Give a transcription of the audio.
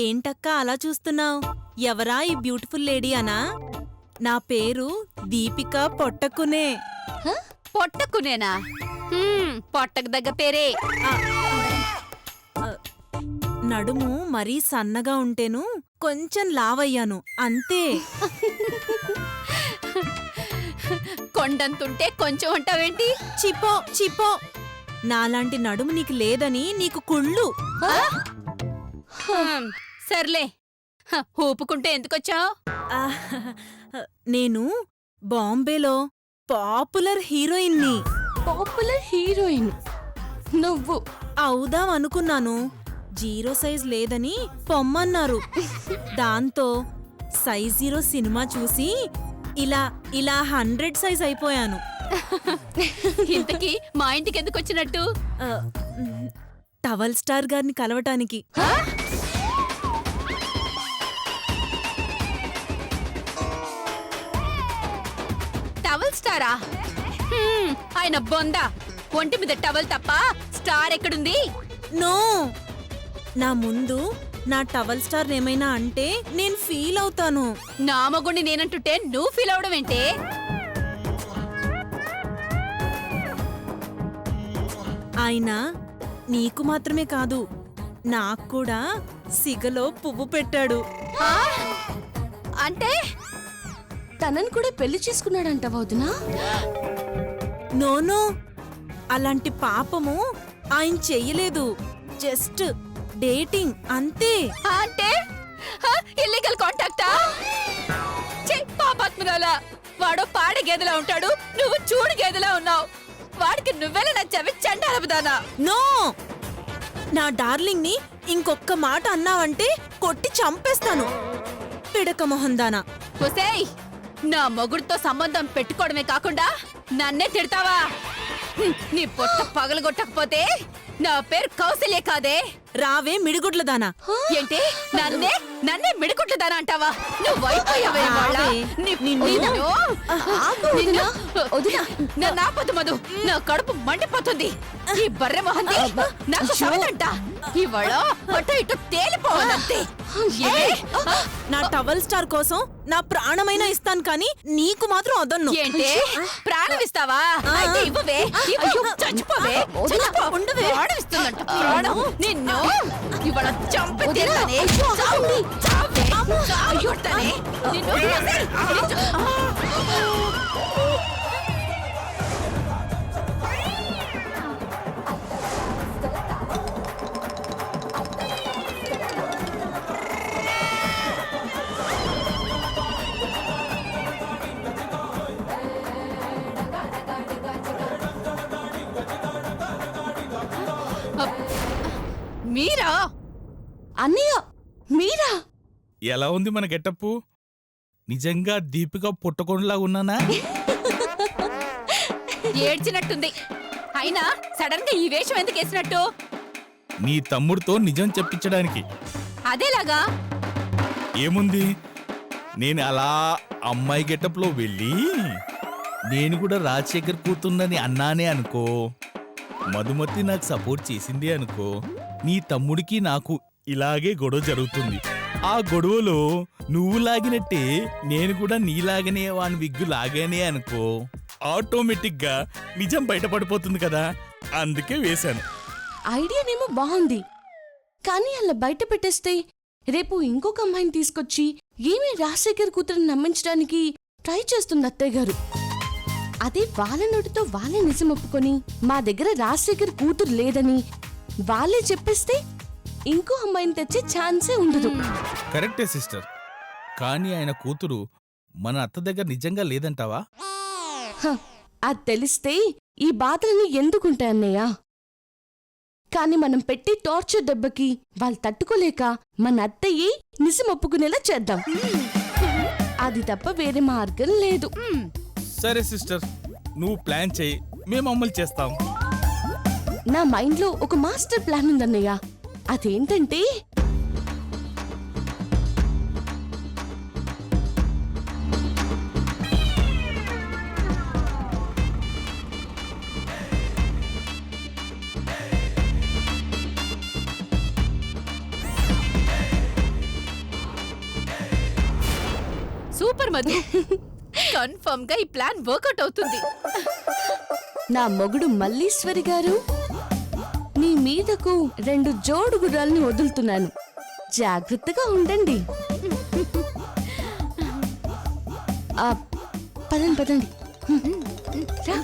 ఏంటక్కా అలా చూస్తున్నావ్? ఎవరా ఈ బ్యూటిఫుల్ లేడీ అనా? నా పేరు దీపిక పొట్టకునే. హ? పొట్టకునేనా? పొట్టకు దగ్గ పేరే. నడుము మరీ సన్నగా ఉంటేను కొంచెం లావయ్యాను అంతే. కొండంతుంటే కొంచెం ఉంటావేంటి? చిపో చిపో, నాలాంటి నడుము నీకు లేదని నీకు కుళ్ళు. సర్లే, ఊపుకుంటే ఎందుకొచ్చావు? నేను బాంబేలో పాపులర్ హీరోయిన్ని. పాపులర్ హీరోయిన్ నువ్వు? అవుదాం అనుకున్నాను. 0 సైజ్ లేదని పొమ్మన్నారు. దాంతో సైజ్ 0 సినిమా చూసి ఇలా ఇలా 100 సైజ్ అయిపోయాను. ఇంతకీ మా ఇంటికి ఎందుకు వచ్చినట్టు? టవల్ స్టార్ గారిని కలవటానికి. టవల్ స్టారా? ఆయన బొంద. ఒంటి మీద టవల్ తప్ప స్టార్ ఎక్కడుంది? నో, నా ముందు నా టవల్ స్టార్ ఏమైనా అంటే నేను ఫీల్ అవుతాను. నా మగుణ్ణి నేనంటుంటే నువ్వు ఫీల్ అవడం ఏంటే? ఆయన నీకు మాత్రమే కాదు, నాకు కూడా సిగలో పువ్వు పెట్టాడు. అంటే తనని కూడా పెళ్లి చేసుకున్నాడంట వదినా? నోనో, అలాంటి పాపము ఆయన చెయ్యలేదు. జస్ట్ డేటింగ్ అంతే. అంటే ఇల్లీగల్ కాంటాక్టా? పాపాత్మురాలా, వాడు పాడి గేదెలా ఉంటాడు, నువ్వు చూడు గేదెలా ఉన్నావు. వాడికి నువ్వెలా నచ్చావి చండాలబుదానా? నో, నా డార్లింగ్ ని ఇంకొక్క మాట అన్నావంటే కొట్టి చంపేస్తాను. పిడక మొహందానా. ఒసేయ్, నా మొగుడుతో సంబంధం పెట్టుకోవడమే కాకుండా నన్నే తిడతావా? నీ పొట్ట పగలగొట్టకపోతే నా పేరు కౌసల్య కాదే. రావే మిడిగుడ్లదానా. ఏంటి? నన్నే మిడిగుడ్లదానా అంటావా? నువ్వు అయిపోయావే వాళ్ళ. నాపదు మధు, నా కడుపు మండిపోతుంది. ఈ బర్రె మొహంది నాకు సవదంట. ఇవాళ అటు ఇటు తేలిపోవాలంతే. నా టవల్ స్టార్ కోసం నా ప్రాణమైనా ఇస్తాను కానీ నీకు మాత్రం వదన్ను. ఏంటి? ప్రాణం ఇస్తావా? అయితే ఇవ్వవే. చచ్చిపోవే. ఉండవే. ప్రాణం ఇస్తుందంట. ప్రాణం నిన్ను ఇవాళ చంపి తీరుతానే. చావే. నిన్ను మీరా? అన్నయ్య మీరా? ఎలా ఉంది మన గెటప్పు? నిజంగా దీపిక పుట్టకొండలా ఉన్నానా? ఏడ్చినట్టుంది. అయినా సడన్ గా ఈ వేషం ఎందుకు వేసినట్టు? నీ తమ్ముడితో నిజం చెప్పించడానికి. అదేలాగా? ఏముంది, నేను అలా అమ్మాయి గెటప్లో వెళ్ళి నేను కూడా రాజశేఖర్ కూతున్నని అన్నానే అనుకో, మధుమతి నాకు సపోర్ట్ చేసింది అనుకో, నీ తమ్ముడికి నాకు ఇలాగే గొడవ జరుగుతుంది. ఆ గొడవలో నువ్వు లాగినట్టే నేను కూడా నీలాగనే వాని విగ్గు లాగానే అనుకో, ఆటోమేటిక్ గా నిజం బయటపడిపోతుంది కదా, అందుకే వేశాను. ఐడియానేమో బాగుంది, కానీ అలా బయట పెట్టేస్తే రేపు ఇంకొక అమ్మాయిని తీసుకొచ్చి ఏమీ రాజశేఖర్ కూతురుని నమ్మించడానికి ట్రై చేస్తుంది అత్తయ్య గారు. అదే వాళ్ళ నోటితో వాళ్ళే నిజం ఒప్పుకొని మా దగ్గర రాజశేఖర్ కూతురు లేదని వాళ్ళే చెప్పేస్తే ఇంకో అమ్మాయిని తెచ్చే ఛాన్సే ఉండదు. కరెక్టే సిస్టర్, కానీ ఆయన కూతురు మన అత్త దగ్గర నిజంగా లేదంటావా? అది తెలిస్తే ఈ బాధలని ఎందుకుంటాయన్నయ్య? కాని మనం పెట్టి టార్చర్ దెబ్బకి వాళ్ళు తట్టుకోలేక మన అత్తయ్యే నిజం ఒప్పుకునేలా చేద్దాం. అది తప్ప వేరే మార్గం లేదు. సరే సిస్టర్, నువ్వు ప్లాన్ చేయి, మేము అమలు చేస్తాం. నా మైండ్లో ఒక మాస్టర్ ప్లాన్ ఉందన్నయ్య. అదేంటంటే సూపర్ మధు. కన్ఫర్మ్ గా ఈ ప్లాన్ వర్కౌట్ అవుతుంది. నా మొగుడు మల్లీశ్వరి గారు, మీ మీదకు 2 జోడు గుర్రాల్ని వదులుతున్నాను. జాగ్రత్తగా ఉండండి. పదండి రా.